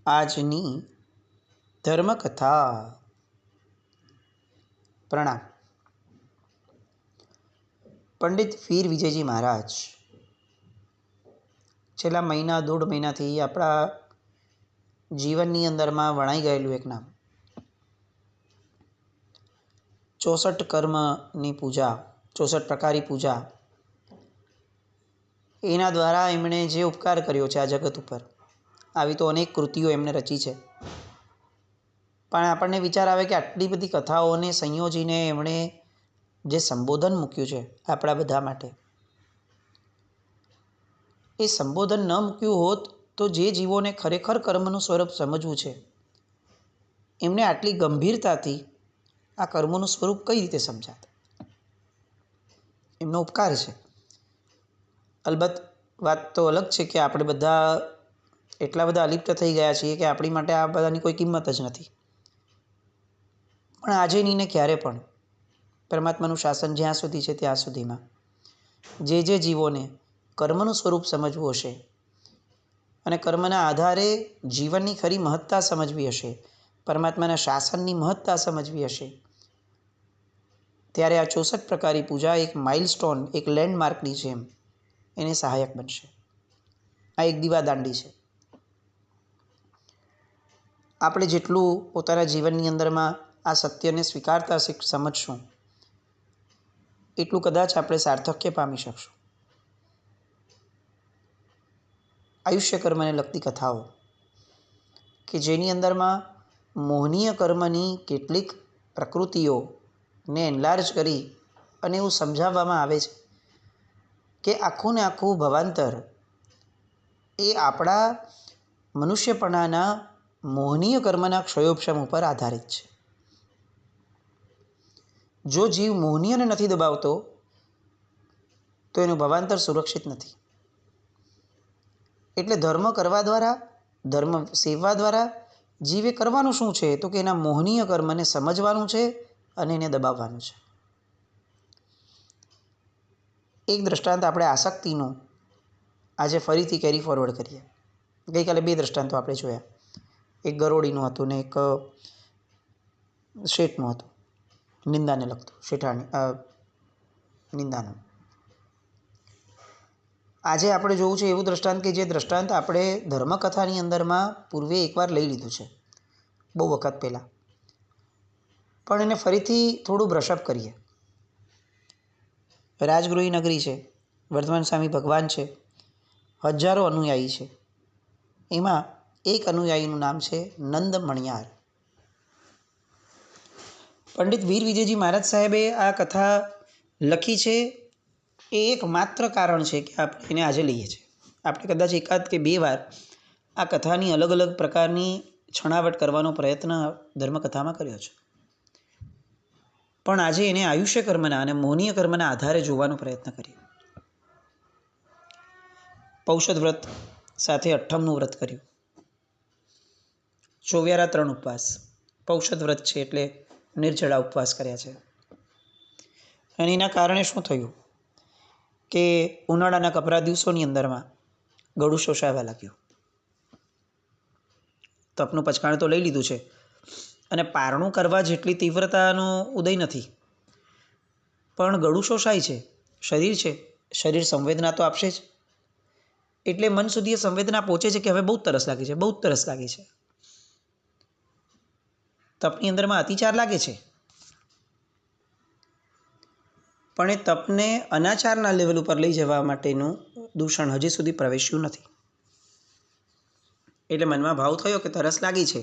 આજની ધર્મકથા. પ્રણામ. પંડિત વીર વિજયજી મહારાજ છેલ્લા મહિના દોઢ મહિનાથી આપણા જીવનની અંદરમાં વણાઈ ગયેલું એક નામ, 64 કર્મની પૂજા, 64 પ્રકારી પૂજા, એના દ્વારા એમણે જે ઉપકાર કર્યો છે આ જગત ઉપર. આવી તો અનેક કૃતિઓ એમણે રચી છે, પણ આપણને વિચાર આવે કે આટલી બધી કથાઓને સંયોજીને એમણે જે સંબોધન મૂક્યું છે આપણા બધા માટે, એ સંબોધન ન મૂક્યું હોત તો જે જીવોને ખરેખર કર્મનું સ્વરૂપ સમજવું છે એમને આટલી ગંભીરતાથી આ કર્મોનું સ્વરૂપ કઈ રીતે સમજાત. એમનો ઉપકાર છે. અલબત્ત વાત તો અલગ છે કે આપણે બધા એટલા બધા અલિપ્ત થઈ ગયા છીએ કે આપણી માટે આ બધાની કોઈ કિંમત જ નથી. પણ આજે નહીં ને ક્યારે પણ પરમાત્માનું શાસન જ્યાં સુધી છે ત્યાં સુધીમાં જે જીવોને કર્મનું સ્વરૂપ સમજવું હશે અને કર્મના આધારે જીવનની ખરી મહત્તા સમજવી હશે, પરમાત્માના શાસનની મહત્તા સમજવી હશે, ત્યારે આ 64 પ્રકારી પૂજા એક માઇલસ્ટોન, એક લેન્ડમાર્કની જેમ એને સહાયક બનશે. આ એક દીવાદાંડી છે. આપણે જેટલું પોતાના જીવનની અંદરમાં આ સત્યને સ્વીકારતા સમજશું એટલું કદાચ આપણે સાર્થક્ય પામી શકશું. આયુષ્ય કર્મને લગતી કથાઓ કે જેની અંદરમાં મોહનીય કર્મની કેટલીક પ્રકૃતિઓને એનલાર્જ કરી અને એવું સમજાવવામાં આવે છે કે આખું ને આખું ભવાંતર એ આપણા મનુષ્યપણાના મોહનીય કર્મના ક્ષયોપશમ ઉપર આધારિત છે. જો જીવ મોહનીયને નથી દબાવતો તો એનું ભવાંતર સુરક્ષિત નથી. એટલે ધર્મ કરવા દ્વારા, ધર્મ સેવવા દ્વારા જીવે કરવાનું શું છે તો કે એના મોહનીય કર્મને સમજવાનું છે અને એને દબાવવાનું છે. એક દ્રષ્ટાંત આપણે આસક્તિનું આજે ફરીથી કેરી ફોરવર્ડ કરીએ. ગઈકાલે 2 દ્રષ્ટાંતો આપણે જોયા. એક ગરોળીનું હતું ને એક શેઠનું હતું, નિંદાને લગતું, શેઠાણી નિંદાનું. આજે આપણે જોવું છે એવું દ્રષ્ટાંત કે જે દ્રષ્ટાંત આપણે ધર્મકથાની અંદરમાં પૂર્વે એકવાર લઈ લીધું છે, બહુ વખત પહેલાં, પણ એને ફરીથી થોડું બ્રશઅપ કરીએ. રાજગૃહી નગરી છે, વર્ધમાન સ્વામી ભગવાન છે, હજારો અનુયાયી છે. એમાં એક અનુયાયીનું નામ છે નંદ મણિયાર. પંડિત વીર વિજયજી મહારાજ સાહેબે આ કથા લખી છે એ એક માત્ર કારણ છે કે આપણે એને આજે લઈએ છીએ. આપણે કદાચ એકાદ કે 2 વાર આ કથાની અલગ અલગ પ્રકારની છણાવટ કરવાનો પ્રયત્ન ધર્મકથામાં કર્યો છે, પણ આજે એને આયુષ્ય કર્મના અને મોહનીય કર્મના આધારે જોવાનો પ્રયત્ન કરીએ. પૌષધ વ્રત સાથે 8મનું વ્રત કર્યું, ચોવ્યારા 3 ઉપવાસ. પૌષધ વ્રત છે એટલે નિર્જળા ઉપવાસ કર્યા છે. અને એના કારણે શું થયું કે ઉનાળાના કપરા દિવસોની અંદરમાં ગળું શોષાવા લાગ્યું. તપનું પચકાણ તો લઈ લીધું છે અને પારણું કરવા જેટલી તીવ્રતાનો ઉદય નથી, પણ ગળું શોષાય છે. શરીર છે, શરીર સંવેદના તો આપશે જ. એટલે મન સુધી એ સંવેદના પહોંચે છે કે હવે બહુ તરસ લાગી છે, બહુ તરસ લાગી છે. તપની અંદરમાં અતિચાર લાગે છે, પણ એ તપને અનાચારના લેવલ ઉપર લઈ જવા માટેનું દૂષણ હજી સુધી પ્રવેશ્યું નથી. એટલે મનમાં ભાવ થયો કે તરસ લાગી છે,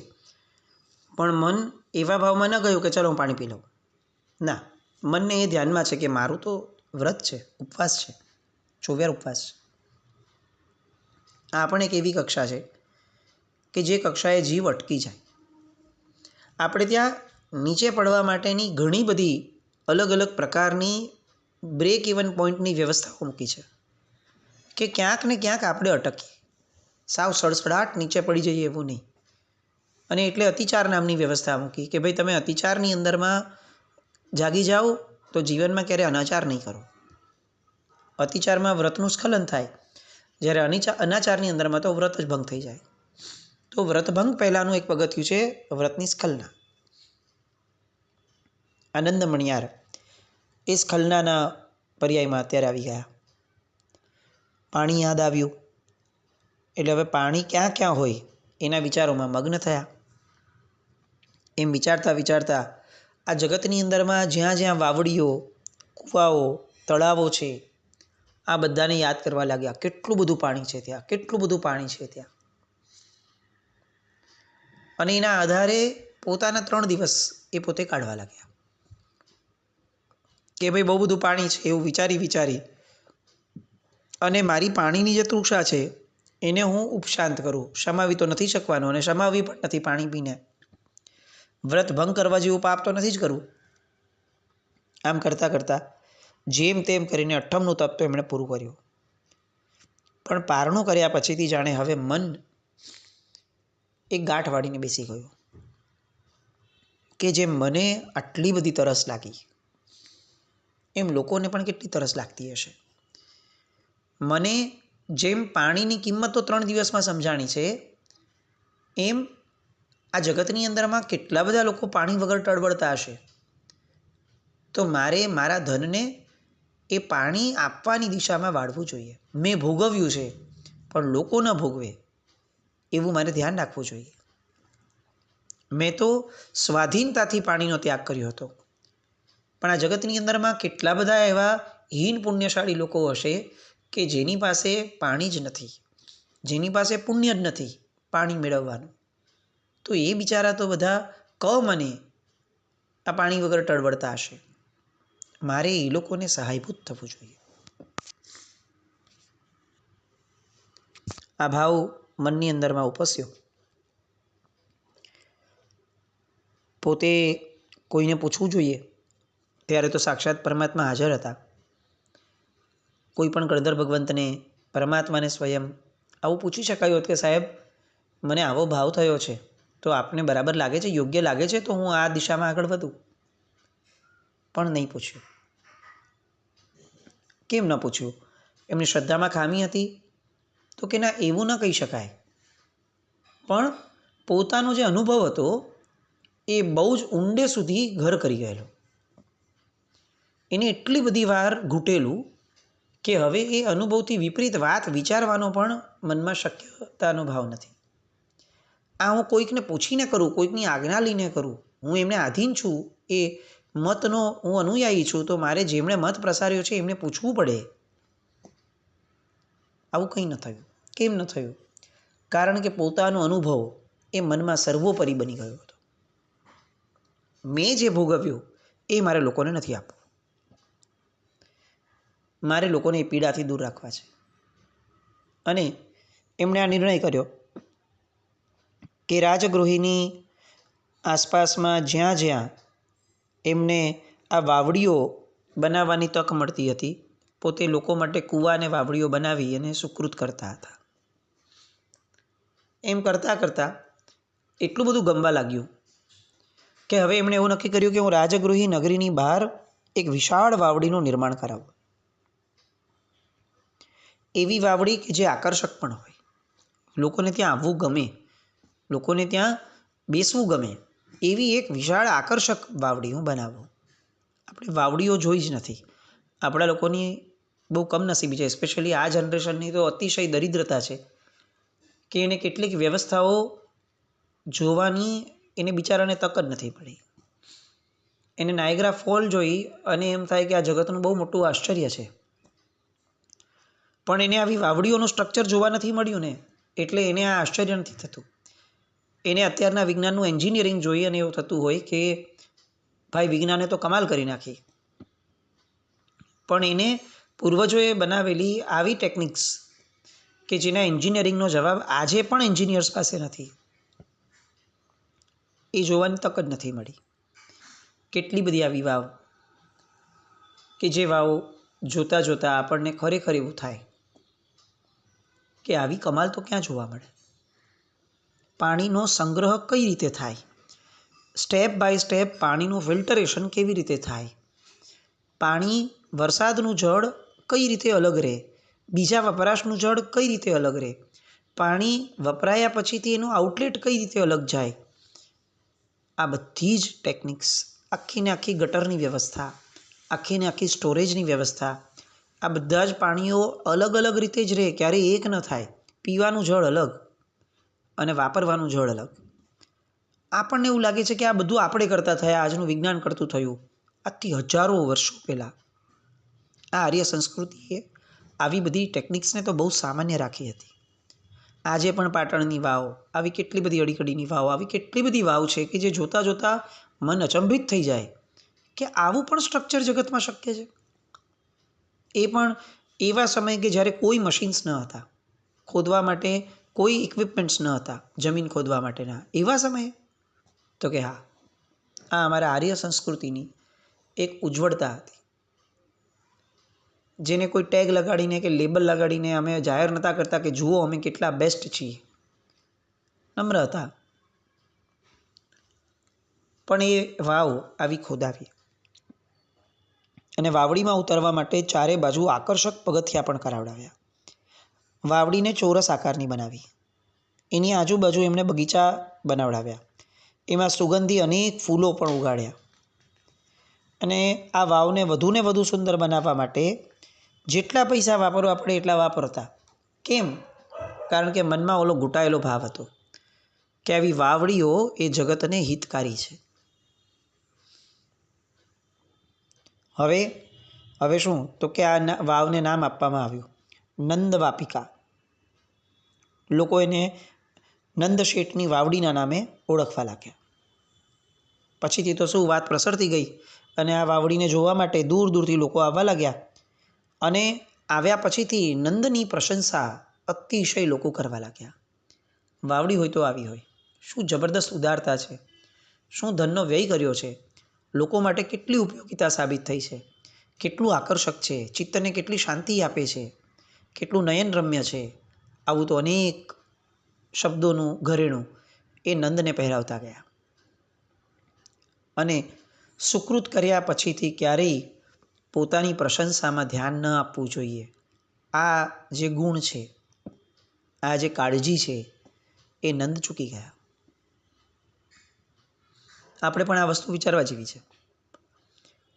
પણ મન એવા ભાવમાં ન ગયું કે ચલો હું પાણી પી લઉં. ના, મનને એ ધ્યાનમાં છે કે મારું તો વ્રત છે, ઉપવાસ છે, 24 ઉપવાસ છે. આ પણ એક એવી કક્ષા છે કે જે કક્ષાએ જીવ અટકી જાય. આપણે ત્યાં નીચે પડવા માટેની ઘણી બધી અલગ અલગ પ્રકારની બ્રેક ઇવન પોઈન્ટની વ્યવસ્થાઓ મૂકી છે કે ક્યાંક ને ક્યાંક આપણે અટકીએ, સાવ સડસડાટ નીચે પડી જઈએ એવું નહીં. અને એટલે અતિચાર નામની વ્યવસ્થા મૂકી કે ભાઈ તમે અતિચારની અંદરમાં જાગી જાઓ તો જીવનમાં ક્યારે અનાચાર નહીં કરો. અતિચારમાં વ્રતનું સ્ખલન થાય, જ્યારે અનાચારની અંદરમાં તો વ્રત જ ભંગ થઈ જાય. તો વ્રતભંગ પહેલાંનું એક પગથિયું છે વ્રતની સ્ખલના. આનંદ મણિયાર એ સ્ખલનાના પર્યાયમાં અત્યારે આવી ગયા. પાણી યાદ આવ્યું એટલે હવે પાણી ક્યાં ક્યાં હોય એના વિચારોમાં મગ્ન થયા. એમ વિચારતા વિચારતા આ જગતની અંદરમાં જ્યાં જ્યાં વાવડીઓ, કૂવાઓ, તળાવો છે, આ બધાને યાદ કરવા લાગ્યા. કેટલું બધું પાણી છે ત્યાં, કેટલું બધું પાણી છે ત્યાં. અને એના આધારે પોતાના 3 દિવસ એ પોતે કાઢવા લાગ્યા કે ભાઈ બહુ બધું પાણી છે એવું વિચારી વિચારી અને મારી પાણીની જે તૃષા છે એને હું ઉપશાંત કરું. શમાવી તો નથી શકવાનો અને શમાવી પણ નથી પાણી પીને. વ્રત ભંગ કરવા જેવું પાપ તો નથી જ કરવું. આમ કરતાં કરતાં જેમ તેમ કરીને 8મનું તપ તો એમણે પૂરું કર્યું. પણ પારણું કર્યા પછીથી જાણે હવે મન એક ગાંઠ વાળીને બેસી ગયું કે જેમ મને આટલી બધી તરસ લાગી એમ લોકોને પણ કેટલી તરસ લાગતી હશે. મને જેમ પાણીની કિંમત તો 3 દિવસમાં સમજાણી છે, એમ આ જગતની અંદરમાં કેટલા બધા લોકો પાણી વગર ટળવળતા હશે. તો મારે મારા ધનને એ પાણી આપવાની દિશામાં વાળવું જોઈએ. મેં ભોગવ્યું છે પણ લોકો ન ભોગવે એવું મારે ધ્યાન રાખવું જોઈએ. મેં તો સ્વાધીનતાથી પાણીનો ત્યાગ કર્યો હતો, પણ આ જગતની અંદરમાં કેટલા બધા એવા હીન પુણ્યશાળી લોકો હશે કે જેની પાસે પાણી જ નથી, જેની પાસે પુણ્ય જ નથી પાણી મેળવવાનું. તો એ બિચારા તો બધા મને આ પાણી વગર ટળવળતા હશે. મારે એ લોકોને સહાયભૂત થવું જોઈએ. આ ભાવ મનની અંદરમાં ઉપસ્યો. પોતે કોઈને પૂછવું જોઈએ ત્યારે તો સાક્ષાત પરમાત્મા હાજર હતા. કોઈ પણ ગણધર ભગવંતને, પરમાત્માને સ્વયં આવું પૂછી શકાયું હતું કે સાહેબ મને આવો ભાવ થયો છે, તો આપને બરાબર લાગે છે, યોગ્ય લાગે છે, તો હું આ દિશામાં આગળ વધું. પણ નહીં પૂછ્યું. કેમ ન પૂછ્યું? એમની શ્રદ્ધામાં ખામી હતી તો કે ના, એવું ન કહી શકાય. પણ પોતાનો જે અનુભવ હતો એ બહુ જ ઊંડે સુધી ઘર કરી ગયેલો. એને એટલી બધી વાર ઘૂંટેલું કે હવે એ અનુભવથી વિપરીત વાત વિચારવાનો પણ મનમાં શક્યતાનો ભાવ નથી. આ હું કોઈકને પૂછીને કરું, કોઈકની આજ્ઞા લઈને કરું, હું એમને આધીન છું, એ મતનો હું અનુયાયી છું, તો મારે જેમણે મત પ્રસાર્યો છે એમને પૂછવું પડે. આવું કંઈ ન થયું. કેમ ન થયું? કારણ કે પોતાનો અનુભવ એ મનમાં સર્વોપરી બની ગયો હતો. મેં જે ભોગવ્યું એ મારે લોકોને નથી આપવું. મારે લોકોને એ પીડાથી દૂર રાખવા છે. અને એમણે આ નિર્ણય કર્યો કે રાજગૃહિની આસપાસમાં જ્યાં જ્યાં એમને આ વાવડીઓ બનાવવાની તક મળતી હતી, પોતે લોકો માટે કૂવા અને વાવડીઓ બનાવી અને સુકૃત કરતા હતા. એમ કરતાં કરતાં એટલું બધું ગમવા લાગ્યું કે હવે એમણે એવું નક્કી કર્યું કે હું રાજગૃહી નગરીની બહાર એક વિશાળ વાવડીનું નિર્માણ કરાવું. એવી વાવડી કે જે આકર્ષક પણ હોય, લોકોને ત્યાં આવવું ગમે, લોકોને ત્યાં બેસવું ગમે, એવી એક વિશાળ આકર્ષક વાવડી હું બનાવું. આપણે વાવડીઓ જોઈ જ નથી. આપણા લોકોની બહુ કમનસીબી છે. સ્પેશિયલી આ જનરેશનની તો અતિશય દરિદ્રતા છે કે એને કેટલીક વ્યવસ્થાઓ જોવાની એને બિચારાને તક જ નથી પડી. એને નાયગ્રા ફોલ જોઈ અને એમ થાય કે આ જગતનું બહુ મોટું આશ્ચર્ય છે, પણ એને આવી વાવડીઓનું સ્ટ્રક્ચર જોવા નથી મળ્યું ને, એટલે એને આ આશ્ચર્ય નથી થતું. એને અત્યારના વિજ્ઞાનનું એન્જિનિયરિંગ જોઈ અને એવું થતું હોય કે ભાઈ વિજ્ઞાને તો કમાલ કરી નાખી. પણ એને પૂર્વજોએ બનાવેલી આવી ટેકનિક્સ કે જેના એન્જિનિયરિંગનો જવાબ આજે પણ એન્જિનિયર્સ પાસે નથી, એ જોવાની તક જ નથી મળી. કેટલી બધી આવી વાવ કે જે વાવ જોતાં જોતાં આપણને ખરેખર એવું થાય કે આવી કમાલ તો ક્યાં જોવા મળે. પાણીનો સંગ્રહ કઈ રીતે થાય, સ્ટેપ બાય સ્ટેપ પાણીનું ફિલ્ટરેશન કેવી રીતે થાય, પાણી વરસાદનું જળ કઈ રીતે અલગ રહે, બીજા વપરાશનું જળ કઈ રીતે અલગ રહે, પાણી વપરાયા પછીથી એનું આઉટલેટ કઈ રીતે અલગ જાય, આ બધી જ ટેકનિક્સ, આખીને આખી ગટરની વ્યવસ્થા, આખીને આખી સ્ટોરેજની વ્યવસ્થા, આ બધા જ પાણીઓ અલગ અલગ રીતે જ રહે, ક્યારેય એક ન થાય. પીવાનું જળ અલગ અને વાપરવાનું જળ અલગ. આપણને એવું લાગે છે કે આ બધું આપણે કરતા થયા, આજનું વિજ્ઞાન કરતું થયું. આજથી હજારો વર્ષો પહેલાં આ આર્ય સંસ્કૃતિએ આવી બધી ટેકનિક્સને તો બહુ સામાન્ય રાખી હતી. આજે પણ પાટણની વાવ, આવી કેટલી બધી અડીકડીની વાવ, આવી કેટલી બધી વાવ છે કે જે જોતાં જોતાં મન અચંબિત થઈ જાય કે આવું પણ સ્ટ્રક્ચર જગતમાં શક્ય છે. એ પણ એવા સમયે કે જ્યારે કોઈ મશીન્સ ન હતા, ખોદવા માટે કોઈ ઇક્વિપમેન્ટ્સ ન હતા, જમીન ખોદવા માટેના. એવા સમયે તો કે હા, આ અમારા આર્ય સંસ્કૃતિની એક ઉજ્જવળતા હતી, જેને કોઈ ટેગ લગાડીને કે લેબલ લગાડીને અમે જાહેર નહોતા કરતા કે જુઓ અમે કેટલા બેસ્ટ છીએ. નમ્ર હતા. પણ એ વાવ આવી ખોદાવી અને વાવડીમાં ઉતરવા માટે ચારે બાજુ આકર્ષક પગથિયા પણ કરાવડાવ્યા. વાવડીને ચોરસ આકારની બનાવી, એની આજુબાજુ એમણે બગીચા બનાવડાવ્યા, એમાં સુગંધી અનેક ફૂલો પણ ઉગાડ્યા. અને આ વાવને વધુને વધુ સુંદર બનાવવા માટે જેટલા પૈસા વાપરવા પડે એટલા વાપરતા. કેમ? કારણ કે મનમાં ઓલો ઘૂંટાયેલો ભાવ હતો કે આવી વાવડીઓ એ જગતને હિતકારી છે. હવે શું તો કે આ વાવને નામ આપવામાં આવ્યું નંદ વાપિકા. લોકો એને નંદ શેઠની વાવડીના નામે ઓળખવા લાગ્યા. પછીથી તો શું વાત પ્રસરતી ગઈ અને આ વાવડીને જોવા માટે દૂર દૂરથી લોકો આવવા લાગ્યા. અને આવ્યા પછીથી નંદની પ્રશંસા અતિશય લોકો કરવા લાગ્યા. વાવડી હોય તો આવી હોય, શું જબરદસ્ત ઉદારતા છે, શું ધનનો વ્યય કર્યો છે, લોકો માટે કેટલી ઉપયોગિતા સાબિત થઈ છે, કેટલું આકર્ષક છે, ચિત્તને કેટલી શાંતિ આપે છે, કેટલું નયનરમ્ય છે. આવું તો અનેક શબ્દોનું ઘરેણું એ નંદને પહેરાવતા ગયા. અને સુકૃત કર્યા પછીથી ક્યારેય પોતાની પ્રશંસામાં ધ્યાન ન આપવું જોઈએ. આ જે ગુણ છે, આ જે કાળજી છે, એ નંદ ચૂકી ગયા. આપણે પણ આ વસ્તુ વિચારવા જેવી છે.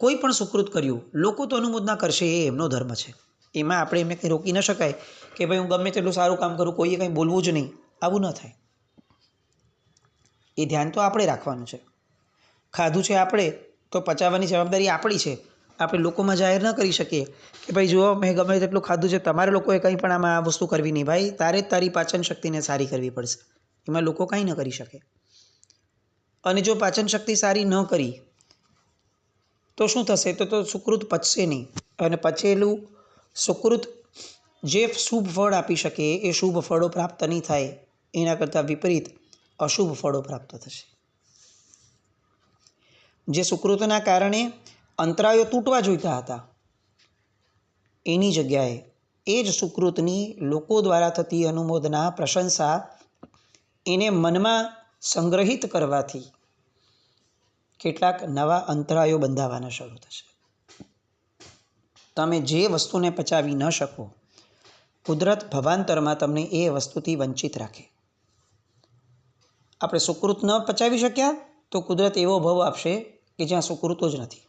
કોઈ પણ સુકૃત કર્યું, લોકો તો અનુમોદના કરશે, એ એમનો ધર્મ છે. એમાં આપણે એમને કંઈ રોકી ન શકાય કે ભાઈ હું ગમે તેટલું સારું કામ કરું, કોઈએ કંઈ બોલવું જ નહીં. આવું ન થાય. એ ધ્યાન તો આપણે રાખવાનું છે. ખાધું છે આપણે તો પચાવવાની જવાબદારી આપણી છે. આપણે લોકોમાં જાહેર ન કરી શકીએ કે ભાઈ જુઓ મેં ગમે તેટલું ખાધું છે, તમારે લોકોએ કંઈ પણ આમાં આ વસ્તુ કરવી નહીં. ભાઈ તારે જ તારી પાચન શક્તિને સારી કરવી પડશે. એમાં લોકો કાંઈ ન કરી શકે. અને જો પાચન શક્તિ સારી ન કરી તો શું થશે? તો સુકૃત પચશે નહીં. અને પચેલું સુકૃત જે શુભ ફળ આપી શકે એ શુભ ફળો પ્રાપ્ત નહીં થાય, એના કરતાં વિપરીત અશુભ ફળો પ્રાપ્ત થશે. જે સુકૃતના કારણે અંતરાયો તૂટવા જોઈતા હતા, એની જગ્યાએ એ જ સુકૃતની લોકો દ્વારા થતી અનુમોદના, પ્રશંસા એને મનમાં સંગ્રહિત કરવાથી કેટલાક નવા અંતરાયો બંધાવાના શરૂ થશે. તમે જે વસ્તુને પચાવી ન શકો, કુદરત ભવાંતરમાં તમને એ વસ્તુથી વંચિત રાખે. આપણે સુકૃત ન પચાવી શક્યા તો કુદરત એવો ભવ આપશે કે જ્યાં સુકૃતો જ નથી.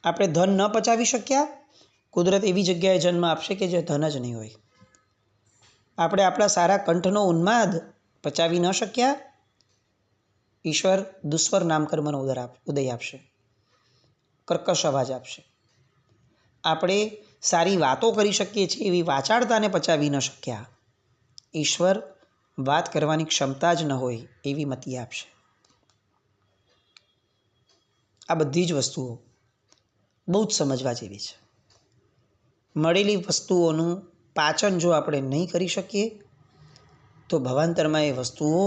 આપણે ધન ન પચાવી શક્યા, કુદરત એવી જગ્યાએ જન્મ આપશે કે જે ધન જ નહીં હોય. આપણે આપણા સારા કંઠનો ઉન્માદ પચાવી ન શક્યા, ઈશ્વર દુસ્વર નામકર્મનો ઉદય આપશે, કર્કશ અવાજ આપશે. આપણે સારી વાતો કરી શકીએ છીએ એવી વાચાળતાને પચાવી ન શક્યા, ઈશ્વર વાત કરવાની ક્ષમતા જ ન હોય એવી મતિ આપશે. આ બધી જ વસ્તુઓ બહુ જ સમજવા જેવી છે. મળેલી વસ્તુઓનું પાચન જો આપણે નહીં કરી શકીએ તો ભવાંતરમાં એ વસ્તુઓ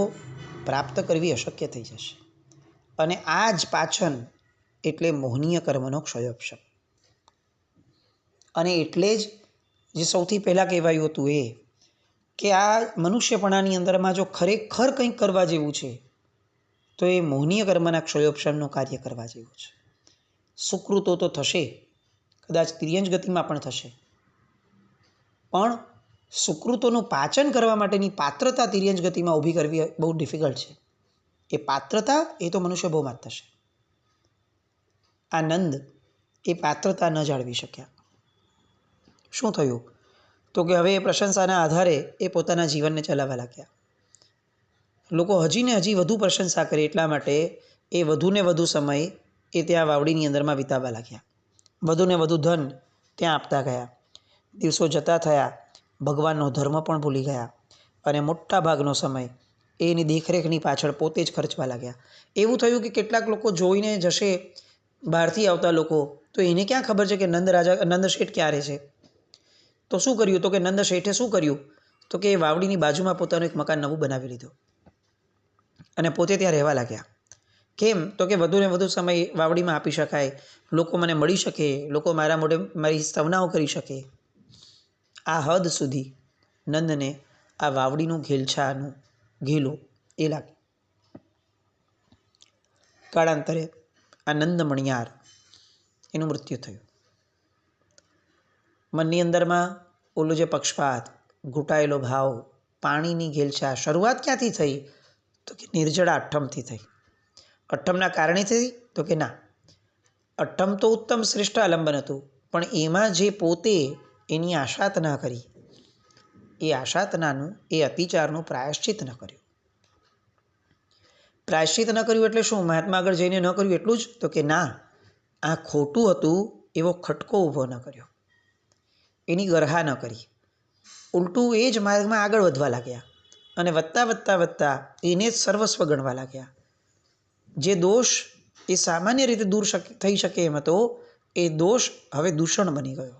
પ્રાપ્ત કરવી અશક્ય થઈ જશે. અને આ જ પાચન એટલે મોહનીય કર્મનો ક્ષયોપશમ. અને એટલે જ જે સૌથી પહેલાં કહેવાયું હતું એ કે આ મનુષ્યપણાની અંદરમાં જો ખરેખર કંઈક કરવા જેવું છે તો એ મોહનીય કર્મના ક્ષયોપશમનું કાર્ય કરવા જેવું છે. સુકૃતો તો થશે, કદાચ તિર્યંજ ગતિમાં પણ થશે, પણ સુકૃતોનું પાચન કરવા માટેની પાત્રતા તિર્યંજ ગતિમાં ઊભી કરવી બહુ ડિફિકલ્ટ છે. એ પાત્રતા એ તો મનુષ્ય બહુ માત થશે. આ નંદ એ પાત્રતા ન જાળવી શક્યા. શું થયું? તો કે હવે એ પ્રશંસાના આધારે એ પોતાના જીવનને ચલાવવા લાગ્યા. લોકો હજી ને હજી વધુ પ્રશંસા કરે એટલા માટે એ વધુને વધુ સમય એ ત્યાં વાવડીની અંદરમાં વિતાવવા લાગ્યા. વધુને વધુ ધન ત્યાં આપતા ગયા. દિવસો જતા થયા, ભગવાનનો ધર્મ પણ ભૂલી ગયા અને મોટા ભાગનો સમય એની દેખરેખની પાછળ પોતે જ ખર્ચવા લાગ્યા. એવું થયું કે કેટલાક લોકો જોઈને જશે, બહારથી આવતા લોકો, તો એને ક્યાં ખબર છે કે નંદ શેઠ ક્યારે છે? તો શું કર્યું? તો કે નંદ શેઠે શું કર્યું? તો કે એ વાવડીની બાજુમાં પોતાનું એક મકાન નવું બનાવી લીધું અને પોતે ત્યાં રહેવા લાગ્યા. કેમ? તો કે વધુને વધુ સમય વાવડીમાં આપી શકાય, લોકો મને મળી શકે, લોકો મારા મોઢે મારી સ્તવનાઓ કરી શકે. આ હદ સુધી નંદને આ વાવડીનું ઘેલછાનું ઘેલું એ લાગ્યું. કાળાંતરે આ નંદ મણિયાર એનું મૃત્યુ થયું. મનની અંદરમાં ઓલું જે પક્ષપાત, ઘૂંટાયેલો ભાવ, પાણીની ઘેલછા શરૂઆત ક્યાંથી થઈ? તો કે નિર્જળા અઠ્ઠમથી થઈ. અઠ્ઠમના કારણે થઈ? તો કે ના, અઠ્ઠમ તો ઉત્તમ શ્રેષ્ઠ આલંબન હતું, પણ એમાં જે પોતે એની આશાત ના કરી, એ આશાતનાનું, એ અતિચારનું પ્રાયશ્ચિત ન કર્યું. પ્રાયશ્ચિત ન કર્યું એટલે શું? મહાત્મા આગળ જઈને ન કર્યું એટલું જ? તો કે ના, આ ખોટું હતું એવો ખટકો ઊભો ન કર્યો, એની ગરહા ન કરી. ઉલટું એ જ માર્ગમાં આગળ વધવા લાગ્યા અને વધતા વધતા વધતા એને જ સર્વસ્વ ગણવા લાગ્યા. જે દોષ એ સામાન્ય રીતે દૂર થઈ શકે એમ હતો, એ દોષ હવે દૂષણ બની ગયો.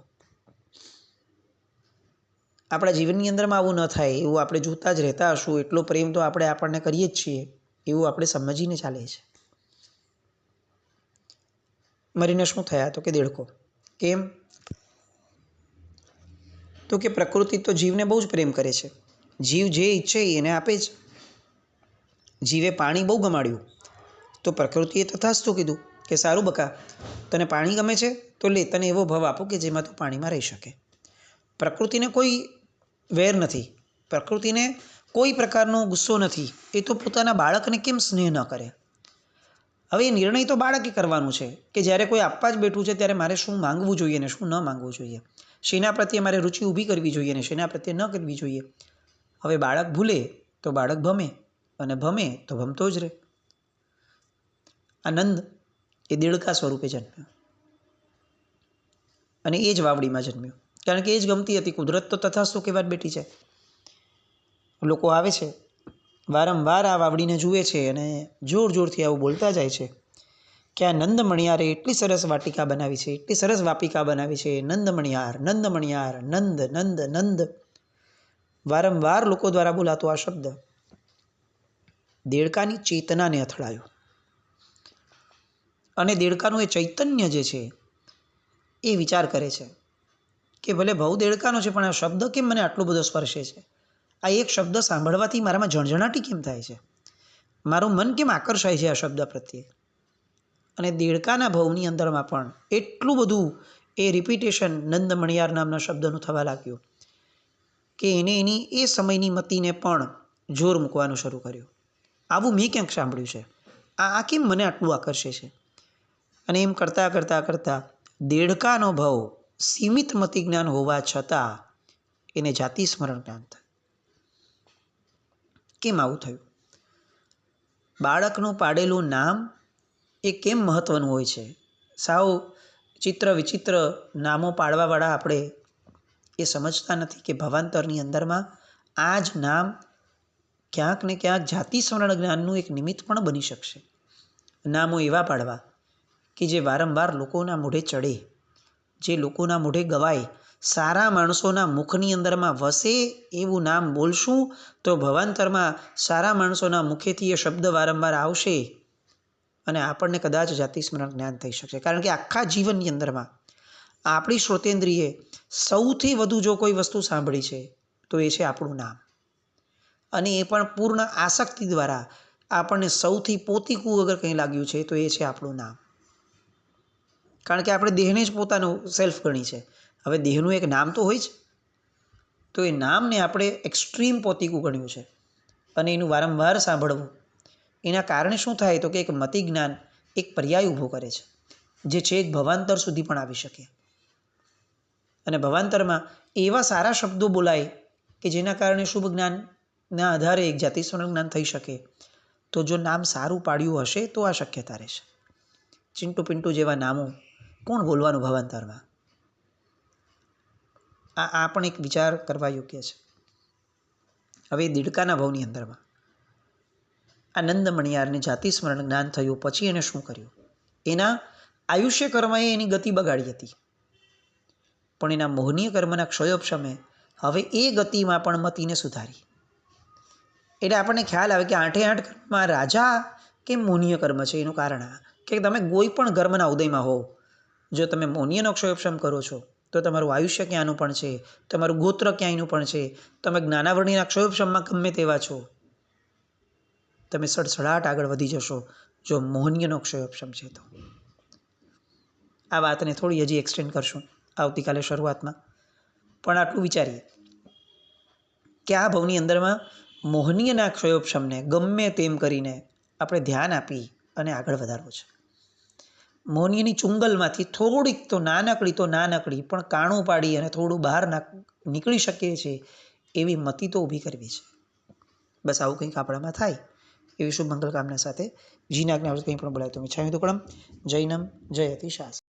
આપણા જીવનની અંદરમાં આવું ન થાય એવું આપણે જોતા જ રહેતા હશું. એટલો પ્રેમ તો આપણે આપણને કરીએ જ છીએ એવું આપણે સમજીને ચાલે છે. મરીને શું થયા? તો કે દેડકો. કેમ? તો કે પ્રકૃતિ તો જીવને બહુ જ પ્રેમ કરે છે. જીવ જે ઈચ્છે એને આપે જ. જીવે પાણી બહુ ગમાડ્યું તો પ્રકૃતિએ તથાસ્તુ કીધું કે સારું બકા, તને પાણી ગમે છે તો લે, તને એવો ભવ આપું કે જેમાં તું પાણીમાં રહી શકે. પ્રકૃતિને કોઈ વેર નથી, પ્રકૃતિને કોઈ પ્રકારનો ગુસ્સો નથી. એ તો પોતાના બાળકને કેમ સ્નેહ ન કરે? હવે એ નિર્ણય તો બાળકે કરવાનું છે કે જ્યારે કોઈ આપવા જ બેઠું છે ત્યારે મારે શું માંગવું જોઈએ ને શું ન માંગવું જોઈએ, શેના પ્રત્યે મારે રુચિ ઊભી કરવી જોઈએ ને શેના પ્રત્યે ન કરવી જોઈએ. હવે બાળક ભૂલે તો બાળક ભમે અને ભમે તો ભમતો જ રહે. આનંદ એ દેડકા સ્વરૂપે જન્મ્યો અને એ જ વાવડીમાં જન્મ્યો, કારણ કે એ જ ગમતી હતી. કુદરત તો તથાસ્તુ કહેવા જ બેઠી છે. લોકો આવે છે, વારંવાર આ વાવડીને જુએ છે અને જોર જોરથી આવું બોલતા જાય છે કે આ નંદ મણિયારે એટલી સરસ વાટિકા બનાવી છે, એટલી સરસ વાપિકા બનાવી છે. નંદ મણિયાર, નંદ મણિયાર, નંદ નંદ નંદ. વારંવાર લોકો દ્વારા બોલાતો આ શબ્દ દેડકાની ચેતનાને અથડાયો અને દેડકાનું એ ચૈતન્ય જે છે એ વિચાર કરે છે કે ભલે ભાવ દેડકાનો છે પણ આ શબ્દ કેમ મને આટલો બધો સ્પર્શે છે? આ એક શબ્દ સાંભળવાથી મારામાં ઝણઝણાટી કેમ થાય છે? મારું મન કેમ આકર્ષાય છે આ શબ્દ પ્રત્યે? અને દેડકાના ભાવની અંદરમાં પણ એટલું બધું એ રિપીટેશન નંદ મણિયાર નામના શબ્દનું થવા લાગ્યું કે એને એની એ સમયની મતિને પણ જોર મૂકવાનું શરૂ કર્યું. આવું મેં ક્યાંક સાંભળ્યું છે, આ કેમ મને આટલું આકર્ષે છે? અને એમ કરતાં કરતાં કરતાં દેડકાનો ભાવ સીમિત મતિ જ્ઞાન હોવા છતાં એને જાતિ સ્મરણ જ્ઞાન થયું. કેમ આવું થયું? બાળકનું પાડેલું નામ એ કેમ મહત્ત્વનું હોય છે? સાવ ચિત્ર વિચિત્ર નામો પાડવાવાળા આપણે એ સમજતા નથી કે ભવાંતરની અંદરમાં આ જ નામ ક્યાંક ને ક્યાંક જાતિ સ્મરણ જ્ઞાનનું એક નિમિત્ત પણ બની શકશે. નામો એવા પાડવા કે જે વારંવાર લોકોના મોઢે ચડે, જે લોકોના મોઢે ગવાય, સારા માણસોના મુખની અંદરમાં વસે એવું નામ બોલશું તો ભવાંતરમાં સારા માણસોના મુખેથી એ શબ્દ વારંવાર આવશે અને આપણને કદાચ જાતિ સ્મરણ જ્ઞાન થઈ શકશે. કારણ કે આખા જીવનની અંદરમાં આપણી શ્રોતેન્દ્રિયે સૌથી વધુ જો કોઈ વસ્તુ સાંભળી છે તો એ છે આપણું નામ. અને એ પણ પૂર્ણ આસક્તિ દ્વારા આપણને સૌથી પોતીકું અગર કંઈ લાગ્યું છે તો એ છે આપણું નામ. કારણ કે આપણે દેહને જ પોતાનું સેલ્ફ ગણી છે. હવે દેહનું એક નામ તો હોય જ. તો એ નામને આપણે એક્સ્ટ્રીમ પોતીકું ગણ્યું છે અને એનું વારંવાર સાંભળવું એના કારણે શું થાય તો કે એક મતિ જ્ઞાન એક પર્યાય ઊભો કરે છે જે છેક ભવાંતર સુધી પણ આવી શકે અને ભવાંતરમાં એવા સારા શબ્દો બોલાય કે જેના કારણે શુભ જ્ઞાનના આધારે એક જાતિ સ્મરણ જ્ઞાન થઈ શકે. તો જો નામ સારું પાડ્યું હશે તો આ શક્યતા રહેશે. ચિંટુ પિન્ટુ જેવા નામો કોણ બોલવાનું ભવાંતરમાં? આ પણ એક વિચાર કરવા યોગ્ય છે. હવે દીડકાના ભવની અંદરમાં આનંદ મણિયારને જાતિ સ્મરણ જ્ઞાન થયું પછી એને શું કર્યું? એના આયુષ્ય કર્મએ એની ગતિ બગાડી હતી, પણ એના મોહનીય કર્મના ક્ષયોપશમે હવે એ ગતિમાં પણ મતિને સુધારી. એટલે આપણને ખ્યાલ આવે કે 8 કર્મમાં રાજા કેમ મોહનીય કર્મ છે. એનું કારણ આ કે તમે કોઈ પણ કર્મના ઉદયમાં હોવ, જો તમે મોહનીયનો ક્ષયોપશમ કરો છો તો તમારું આયુષ્ય ક્યાંનું પણ છે, તમારું ગોત્ર ક્યાંયનું પણ છે, તમે જ્ઞાનાવરણીના ક્ષયોપશમમાં ગમે તેવા છો, તમે સડસડાટ આગળ વધી જશો જો મોહનીયનો ક્ષયોપશમ છે તો. આ વાતને થોડી હજી એક્સટેન્ડ કરશું આવતીકાલે શરૂઆતમાં, પણ આટલું વિચારીએ કે આ ભવની અંદરમાં મોહનીયના ક્ષયોપશમને ગમે તેમ કરીને આપણે ધ્યાન આપી અને આગળ વધારવું છે. મોહનીયની ચુંગલમાંથી થોડીક તો નાનકડી પણ કાણું પાડી અને થોડું બહાર નીકળી શકીએ છીએ એવી મતિ તો ઊભી કરવી છે. બસ આવું કંઈક આપણામાં થાય એવી શુભ મંગલ કામના સાથે જીના આજ્ઞા કંઈ પણ બોલાય તો મિચ્છામિ દુક્કડમ. જૈનમ જયતિ શાસ્ત્રમ.